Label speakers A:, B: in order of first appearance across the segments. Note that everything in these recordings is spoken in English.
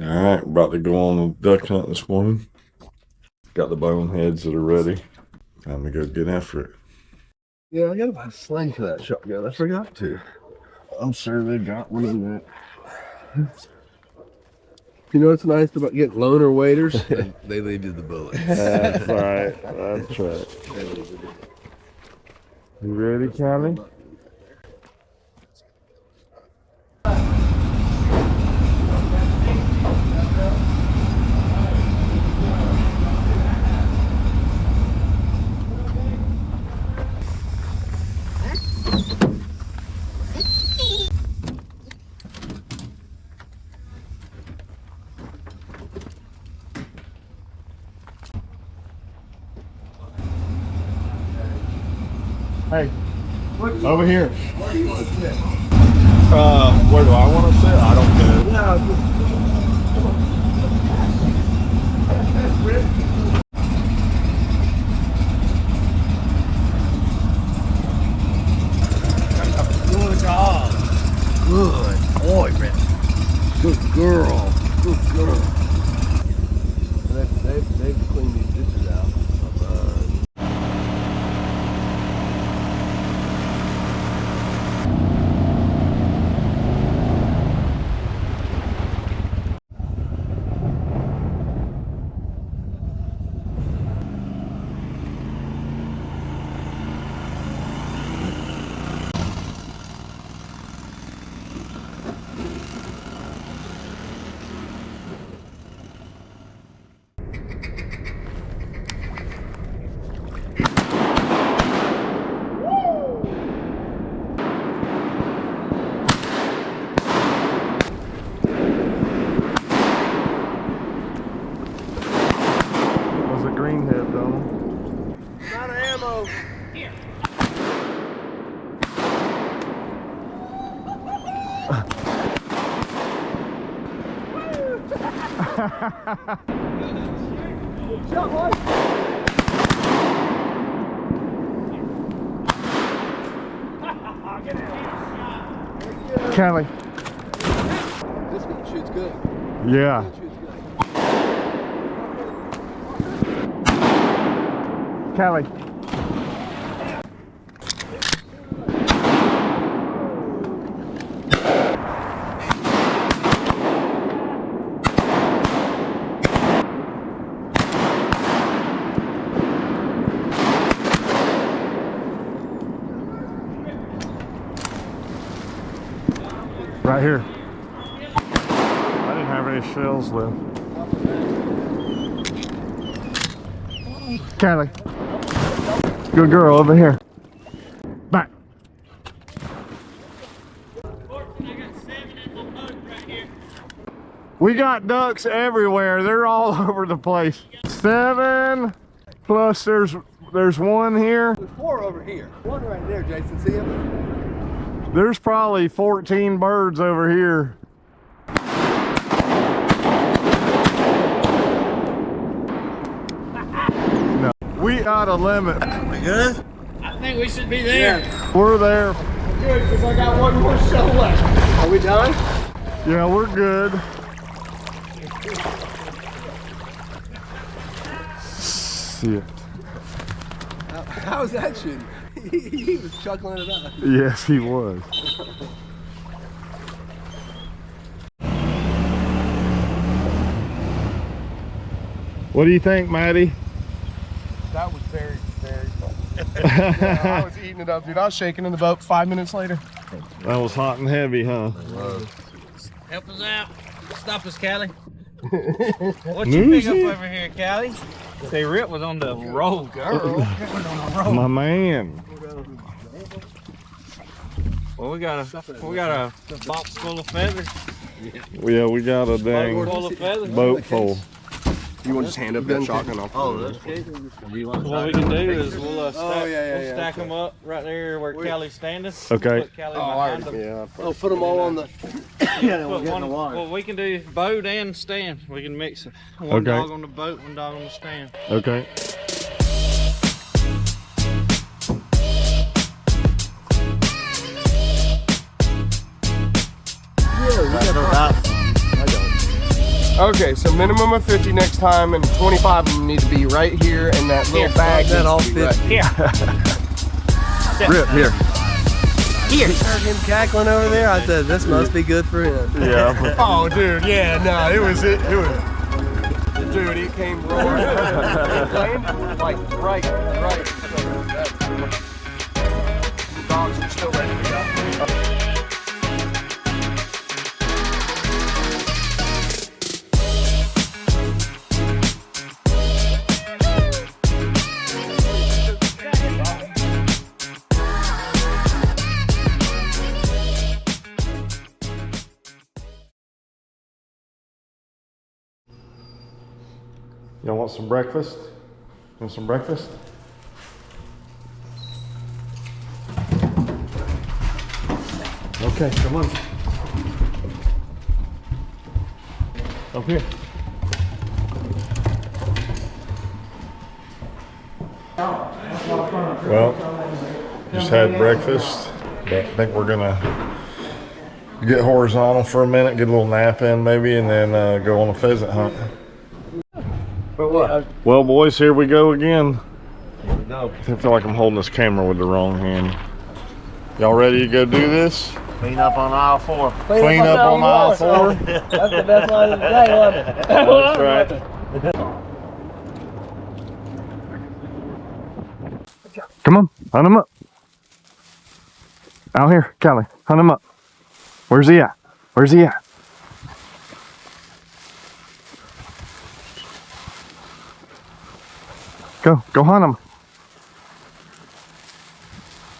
A: All right, about to go on a duck hunt this morning. Got the boneheads that are ready. Time to go get after it.
B: Yeah, I gotta buy a sling for that shotgun. I forgot to. I'm sure they've got one in that. You know what's nice about getting loaner waders? They leave you the bullets.
A: That's right. That's right. You ready, Callie? Hey, over here.
B: Where do you want to sit?
A: Where do I want to sit? I don't know.
B: No,
C: Good dog. Good boy, Brett.
B: good girl. Good girl. They've cleaned these dishes out.
A: Greenhead though.
B: Out of ammo.
C: Here.
B: Shot one.
A: Callie.
B: This one shoots good.
A: Yeah.
B: This one shoots good.
A: Callie. Right here. I didn't have any shells left. Callie. Good girl, over here. Back. We got ducks everywhere. They're all over the place. 7 plus there's one here.
B: There's 4 over here. One right there, Jason. See him?
A: There's probably 14 birds over here. No, we got a limit.
C: We good? I think we should be there.
A: We're there.
B: Good, because I got one more shell left. Are we done?
A: Yeah, we're good. Shit.
B: How's that shooting? He was chuckling it up.
A: Yes, he was. What do you think, Maddie?
B: That was very, very fun. Yeah, I was eating it up, dude. I was shaking in the boat 5 minutes later.
A: That was hot and heavy, huh?
C: Help us out. Stop us, Callie. What you pick up over here, Callie? Say Rip was on the roll, girl. Rip was on the roll.
A: My man.
C: Well, we got a box full of feathers.
A: Yeah, we got a dang
C: Full of feathers.
A: boat full.
B: You want to just hand up that shotgun?
C: Oh, that's good. What we can do is we'll stack them up right there where Callie's standing.
A: Okay.
C: Put Callie behind them.
B: Yeah. Oh, put them all on the.
C: Yeah, we'll get in the water. Well, we can do boat and stand. We can mix it. One dog on the boat, one dog on the stand.
A: Okay.
B: Yeah, we got a Okay, so minimum of 50 next time, and 25 of them need to be right here, and that little bag
D: that all
B: needs to be right.
D: Here.
A: Rip, here.
D: Here. Heard him cackling over there. I said, this must be good for him.
A: Yeah.
B: Oh, dude, yeah, no, it was. Dude, it came roaring. It landed like right. The dogs are still ready to go.
A: Y'all want some breakfast? Want some breakfast? Okay, come on. Up here. Well, just had breakfast, but I think we're gonna get horizontal for a minute, get a little nap in maybe, and then go on a pheasant hunt.
D: For what?
A: Well, boys, here we go again.
D: No.
A: I feel like I'm holding this camera with the wrong hand. Y'all ready to go do this?
C: Clean up on aisle 4.
A: Clean up on aisle 4?
D: That's the best line of the day, wasn't it?
A: That's right. Come on, hunt him up. Out here, Callie, hunt him up. Where's he at? Where's he at? Go hunt him.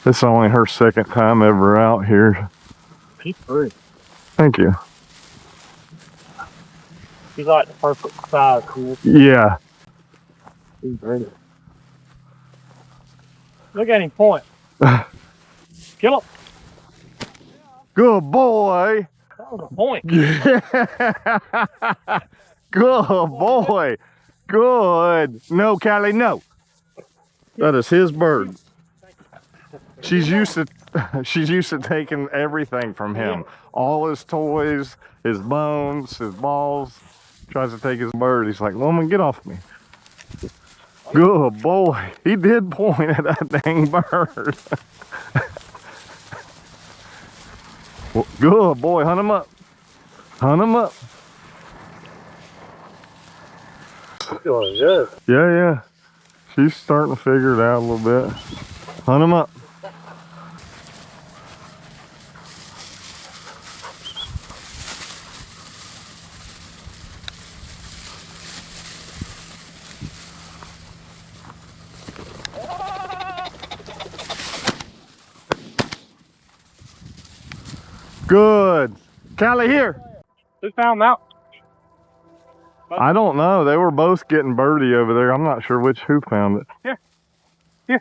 A: This is only her second time ever out here.
C: He's pretty.
A: Thank you.
C: He's like the perfect size, cool.
A: Yeah.
C: He's pretty. Look at him point. Kill him.
A: Good boy.
C: That was a point.
A: Yeah. Good boy. Good. No, Callie, no. That is his bird. She's used to taking everything from him. All his toys, his bones, his balls. Tries to take his bird. He's like, woman, get off me. Good boy. He did point at that dang bird. Well, good boy. Hunt him up. Hunt him up.
C: Doing good.
A: Yeah. She's starting to figure it out a little bit. Hunt him up. Good. Callie, here.
C: Who found that?
A: I don't know. They were both getting birdie over there. I'm not sure who found it.
C: Here.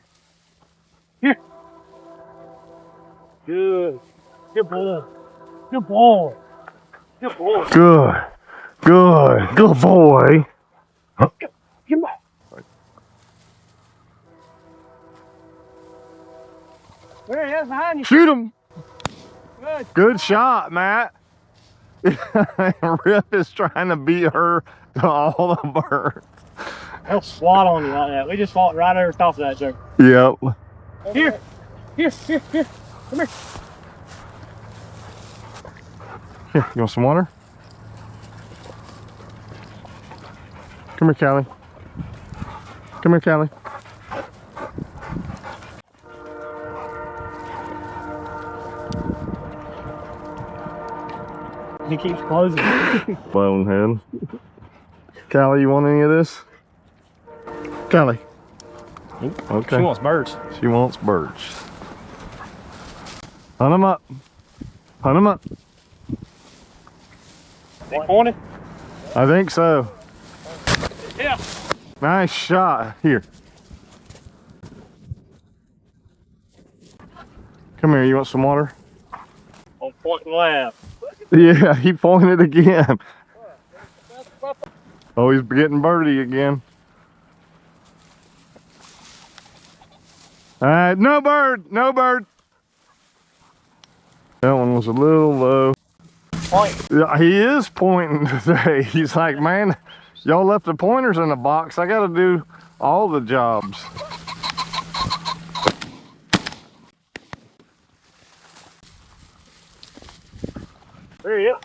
C: Good. Good boy. Good boy. Good boy.
A: Good boy.
C: Come on. There he is behind you.
A: Shoot him.
C: Good.
A: Good shot, Matt. Rip is trying to beat her to all the birds.
C: He'll swat on you like that. We just fought right over top of that joke.
A: Yep.
C: Here. Come here.
A: Here, you want some water? Come here, Callie. Come here, Callie.
C: He keeps closing.
A: Bonehead. Callie, you want any of this? Callie. Okay.
C: She wants birds.
A: She wants birds. Hunt them up. Hunt them up.
C: They pointed?
A: I think so.
C: Yeah.
A: Nice shot. Here. Come here. You want some water?
C: On point and laugh.
A: Yeah, he pointed again. Oh, he's getting birdie again. All right, no bird, no bird. That one was a little low.
C: point.
A: Yeah, he is pointing today. He's like, man, y'all left the pointers in the box. I got to do all the jobs.
B: There you go.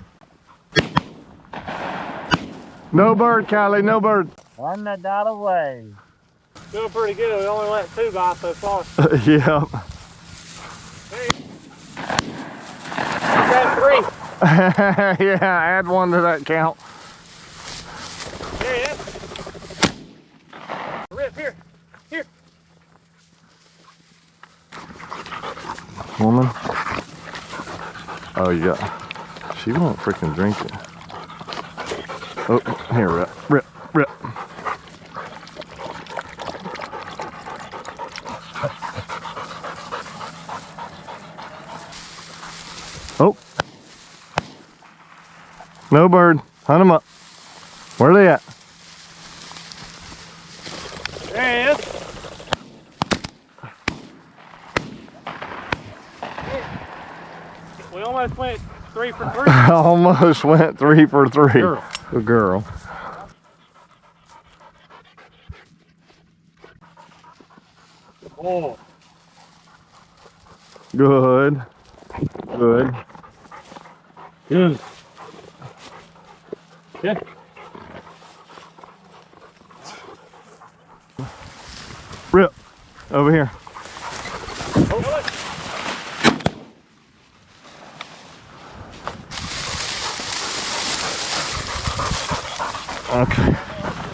A: No bird, Callie, no bird.
C: Run that dot away.
B: Doing pretty good. We only let 2 by so far.
A: Yeah.
B: Got 3.
A: Yeah, add 1 to that count.
B: There he is. Rip, here. Here.
A: Woman. Oh, yeah. She won't freaking drink it. Oh, here, Rip. Rip, Rip. Oh. No bird. Hunt them up. Where are they at?
B: There he is. We almost went 3 for 3.
A: Almost went 3 for 3.
B: Girl.
A: Good girl.
B: Oh.
A: Good. Good.
B: Good. Yeah.
A: Rip. Over here. Okay.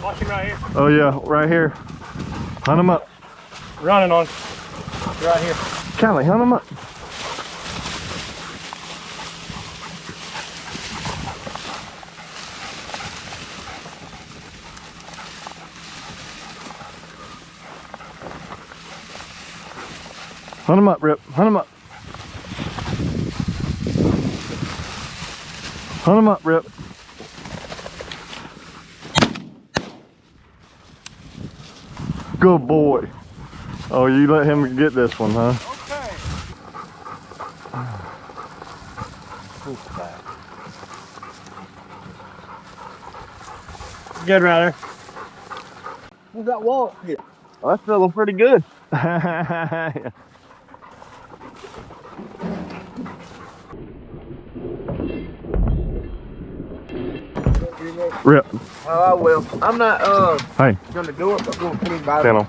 B: Watch him right here.
A: Oh yeah, right here. Hunt him up.
B: Running on. Right here.
A: Callie, hunt him up. Hunt him up, Rip. Hunt him up. Hunt him up, Rip. Good boy. Oh, you let him get this one, huh?
B: Okay. Good, Ryder.
C: What's that wall? Yeah. Oh, that's feeling pretty good.
A: Rip.
C: Oh, I will. I'm not
A: Hey,
C: gonna do it, but we'll put him by.
A: Gentle.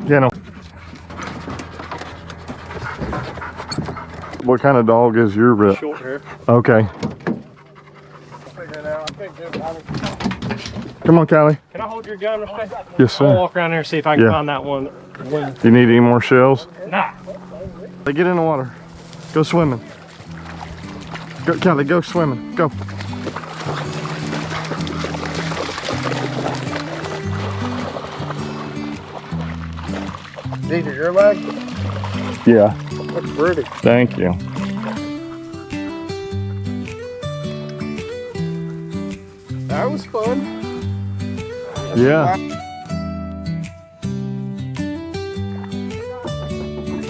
A: Gentle. What kind of dog is your Rip?
B: Short hair.
A: Okay.
B: Figure it out. I think
A: Come on, Callie.
B: Can I hold your gun real quick?
A: Yes,
B: I'll
A: sir.
B: walk around there and see if I can
A: Yeah.
B: find that one.
A: You need any more shells?
B: Nah.
A: They get in the water. Go swimming. Go, Callie, go swimming. Go.
C: These are your legs?
A: Yeah.
C: That's pretty.
A: Thank you.
B: That was fun.
A: Yeah.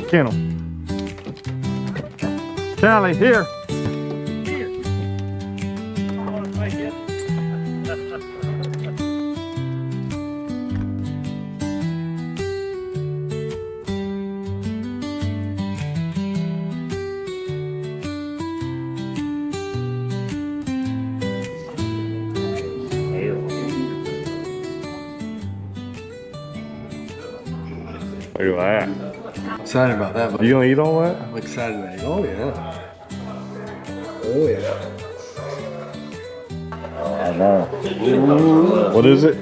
A: Kennel. Callie, here. Look at that.
D: Excited about that, but
A: You gonna eat all that?
D: I'm excited about it. Oh yeah. Oh yeah.
E: I know.
A: What is it?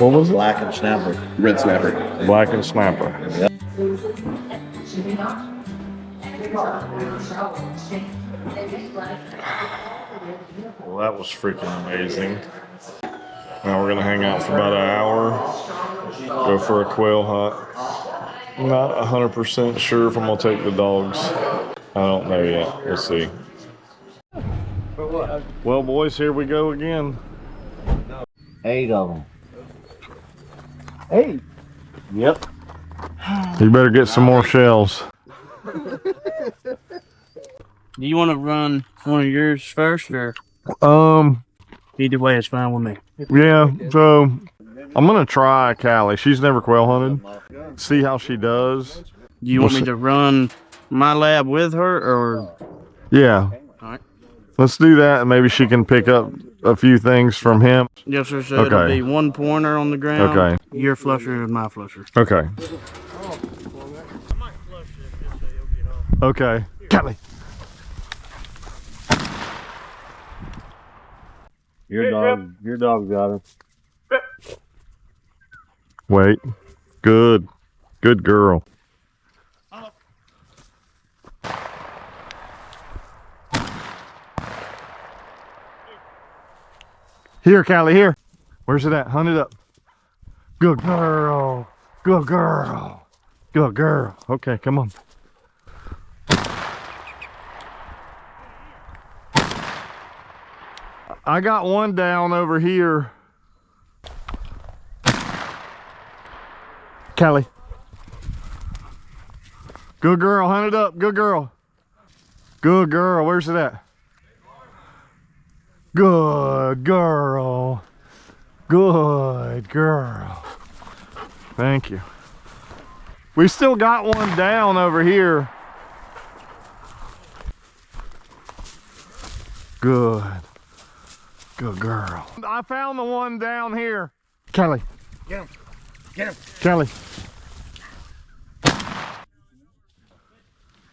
A: What was it?
E: Black and snapper.
B: Red snapper.
A: Black and snapper. Well, that was freaking amazing. Now we're gonna hang out for about an hour, go for a quail hunt. I'm not 100% sure if I'm gonna take the dogs. I don't know yet. We'll see. Well, boys, here we go again.
E: 8 of them.
C: 8?
E: Yep.
A: You better get some more shells.
C: Do you want to run one of yours first, or either way is fine with me?
A: Yeah, so I'm gonna try Callie. She's never quail hunted. See how she does.
C: Do you want me to run my lab with her, or?
A: Yeah.
C: Alright.
A: Let's do that, and maybe she can pick up a few things from him.
C: Yes, sir. So it'll be one pointer on the ground.
A: Okay.
C: Your flusher and my flusher.
A: Okay. Okay. Callie.
E: Your dog got her.
A: Wait. Good. Good girl. Here, Callie, here. Where's it at? Hunt it up. Good girl. Good girl. Good girl. Okay, come on. I got one down over here. Callie. Good girl, hunt it up. Good girl. Good girl. Where's it at? Good girl. Good girl. Thank you. We still got one down over here. Good. Good girl. I found the one down here. Callie.
B: Get him. Get him.
A: Callie.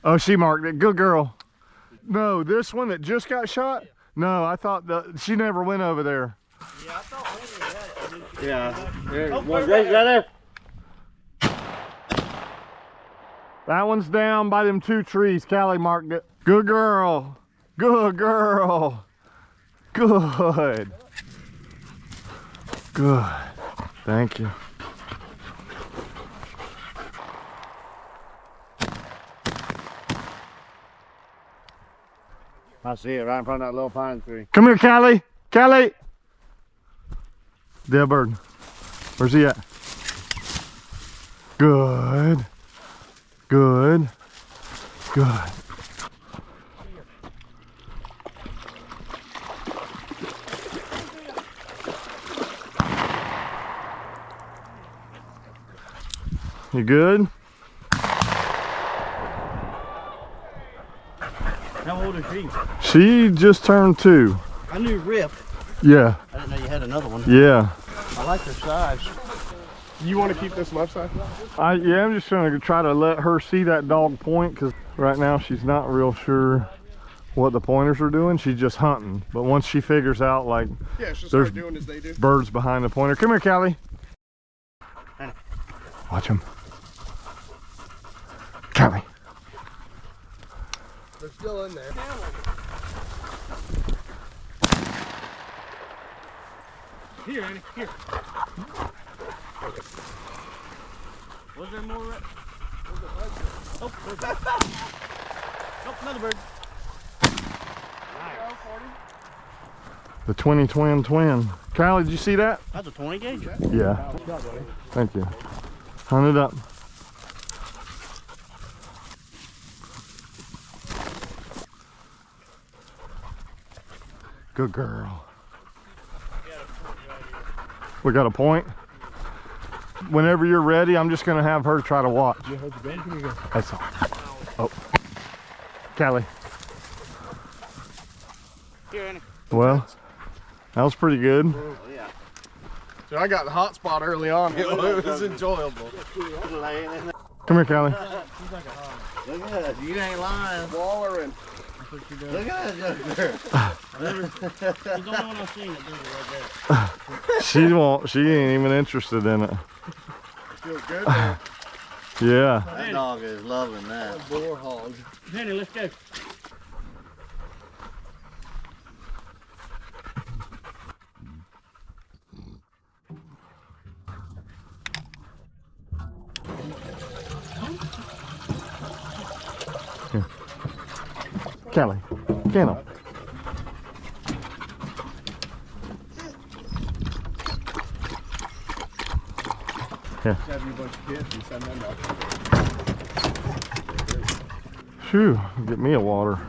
A: Oh, she marked it. Good girl. No, this one that just got shot? No, I thought she never went over there.
C: Yeah, I thought Wendy had it.
E: Yeah. There's one right there.
A: That one's down by them 2 trees. Callie marked it. Good girl. Good girl. Good. Good. Thank you.
E: I see it right in front of that little pine tree.
A: Come here, Callie. Callie. Dead bird. Where's he at? Good. Good. Good. You good?
C: How old is she?
A: She just turned 2.
C: I knew Rip.
A: Yeah.
C: I didn't know you had another one.
A: Yeah.
C: I like her size.
B: You want to keep this left side?
A: Yeah, I'm just gonna try to let her see that dog point, because right now she's not real sure what the pointers are doing. She's just hunting. But once she figures out, like,
B: Yeah, it's just
A: there's
B: start doing as they do.
A: birds behind the pointer. Come here, Callie. Watch him. Callie.
B: They're still in there.
C: Here, Annie, here. Was there more? Oh, there's that. Oh, another bird.
A: The 20 twin. Callie, did you see that?
C: That's a 20 gauge.
A: Yeah. Thank you. Hunt it up. Good girl. We got a point. Whenever you're ready, I'm just gonna have her try to watch. That's all. Oh, Callie.
C: Here, Annie.
A: Well, that was pretty good.
B: So I got the hot spot early on. It was enjoyable.
A: Come here, Callie.
E: Look at that. You ain't lying.
B: Wallering.
E: Look at that.
C: She's the only one I've seen that does it like that.
A: She ain't even interested in it.
B: Feels good, man.
A: Yeah.
E: That dog is loving that.
B: Boar hog.
C: Annie, let's go.
A: Callie, get him. Yeah.
B: Have you a bunch of kids and send them up.
A: Phew, get me a water.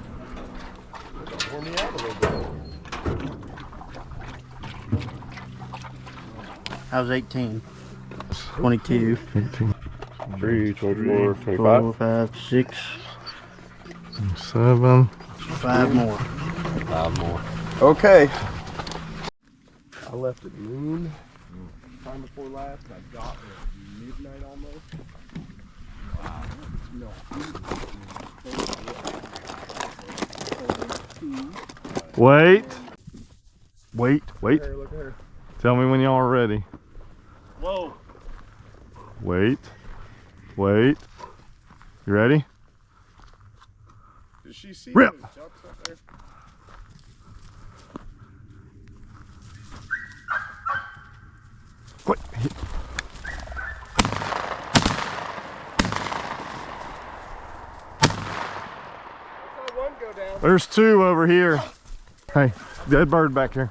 E: I was 18. 22.
A: 18. 3, 24, 25.
E: 4, 5, 6.
A: 7.
E: 5 more. 5 more.
B: Okay. I left at noon, time before last, and I got there at midnight almost. Wow. No.
A: Wait. Wait.
B: Look at her.
A: Tell me when y'all are ready.
E: Whoa.
A: Wait. You ready?
B: Did she see
A: Rip.
B: those jumps up there?
A: Quick.
B: I saw one go down.
A: There's 2 over here. Hey, dead bird back here.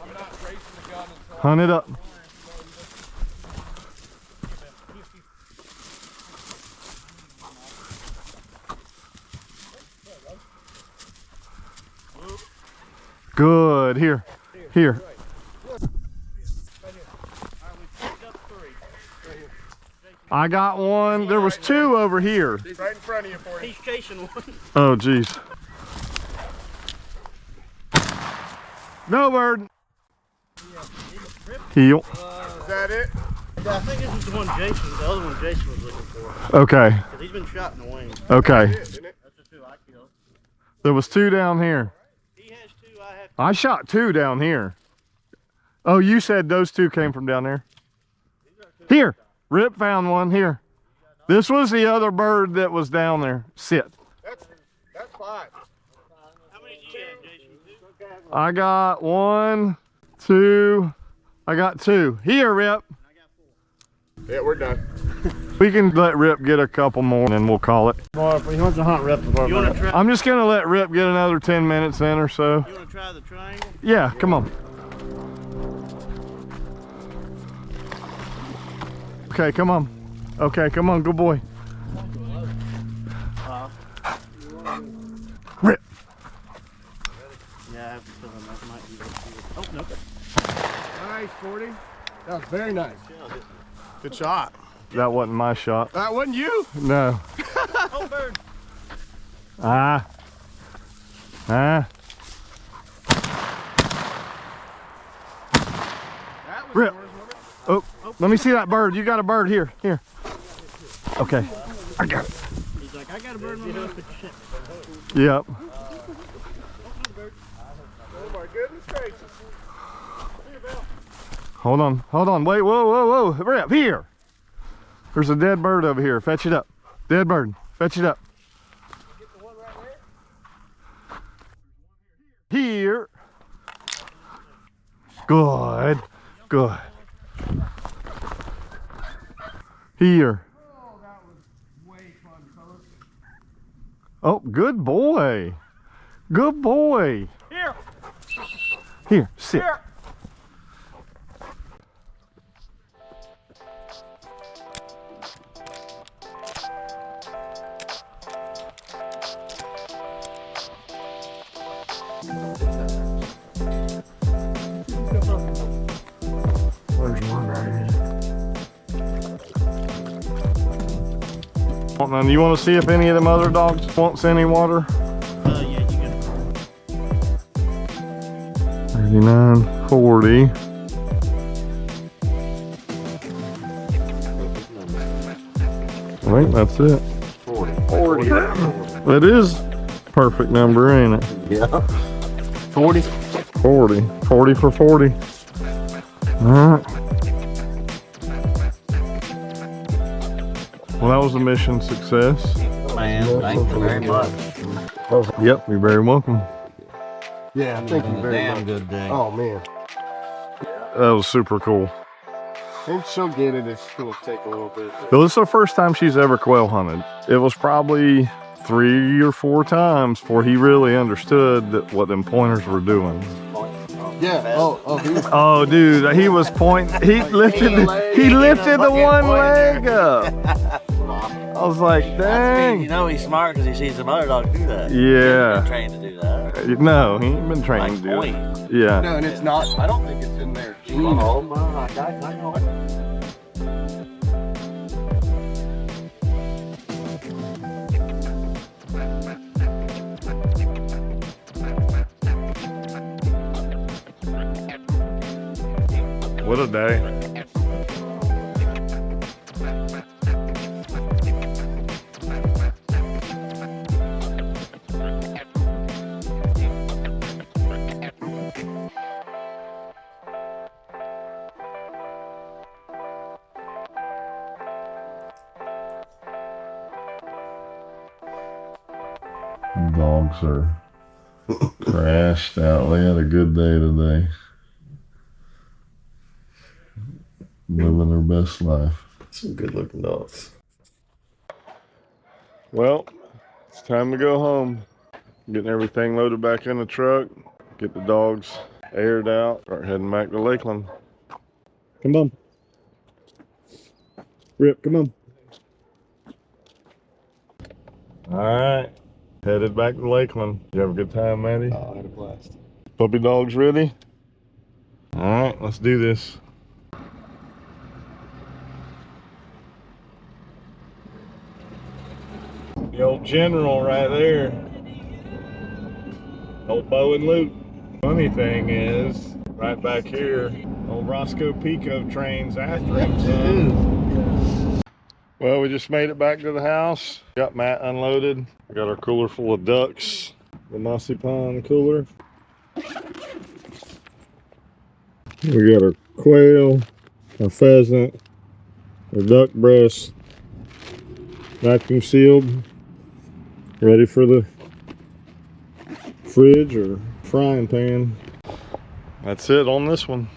B: I'm not racing the gun until
A: Hunt it up. Good. Here. I got one. There was 2 over here.
B: right in front of you for you.
E: He's chasing one.
A: Oh, geez. No bird. Heel.
B: Is that it?
E: I think this is the one Jason, the other one Jason was looking for.
A: Okay.
E: Because he's been shot in the wing.
A: Okay.
B: Isn't it?
E: That's the 2 I killed.
A: There was 2 down here.
E: He has 2, I have 2.
A: I shot 2 down here. Oh, you said those 2 came from down there? Here. Rip found one here. This was the other bird that was down there. Sit.
B: That's 5.
E: How many do you have, Jason? 2?
A: I got 1, 2. I got 2. Here, Rip.
B: Yeah, we're done.
A: We can let Rip get a couple more and then we'll call it.
E: Boy, if he wants to hunt Rip,
C: You want to try?
A: I'm just gonna let Rip get another 10 minutes in or so.
E: You want to try the triangle?
A: Yeah, come on. Okay, come on. Okay, come on, good boy. Rip.
E: Yeah, I have a feeling that might be good. Oh, nope.
B: Nice, 40. That was very nice. Good shot.
A: That wasn't my shot.
B: That wasn't you?
A: No.
E: Oh, bird.
A: Ah.
B: That was
A: Rip.
B: yours, wasn't it?
A: Oh, let me see that bird. You got a bird here. Here. Okay. I got it.
E: He's like, I got a bird in my house, but shit.
A: Yep.
B: Oh my goodness gracious.
A: Hold on. Wait, whoa. Rip, here. There's a dead bird over here. Fetch it up. Dead bird. Fetch it up. Here. Good. Here.
B: Oh, that was way fun, fellas.
A: Oh, good boy. Here, sit. There's one right here. Now, you want to see if any of them other dogs wants any water?
E: Yeah, you can.
A: 39, 40. I think that's it.
E: 40.
A: That is perfect number, ain't it?
E: Yeah. 40.
A: 40. 40 for 40. All right. Well, that was a mission success.
E: Man, thank you very much.
A: Yep, you're very welcome.
B: Yeah, thank you very
E: Damn
B: much.
E: good day.
B: Oh man.
A: That was super cool.
B: And she'll get it. It's gonna take a little bit.
A: Well, this is the first time she's ever quail hunted. It was probably 3 or 4 times before he really understood that what them pointers were doing.
B: Yeah. Oh, dude.
A: Oh, dude, he was pointing. He lifted the one leg up. I was like, dang.
E: You know he's smart because he sees some other dogs do that.
A: Yeah.
E: He's been trained to do that.
A: No, he ain't been trained
E: Like
A: to do
E: point.
A: it. Yeah.
B: No, and it's not. I don't think it's in there.
E: Oh my, I know it.
A: What a day. Dogs are crashed out. They had a good day today. Living their best life.
B: Some good looking dogs.
A: Well, it's time to go home. Getting everything loaded back in the truck. Get the dogs aired out. Start heading back to Lakeland. Come on. Rip, come on. Alright. Headed back to Lakeland. You have a good time, Maddie?
B: Oh, I had a blast.
A: Puppy dogs ready? Alright, let's do this. The old general right there. Old Bo and Luke. Funny thing is, right back here, old Roscoe Pico trains after him, son. Well, we just made it back to the house. Got Matt unloaded. We got our cooler full of ducks. The Mossy Pond cooler. We got our quail, our pheasant, our duck breast, vacuum sealed, ready for the fridge or frying pan. That's it on this one.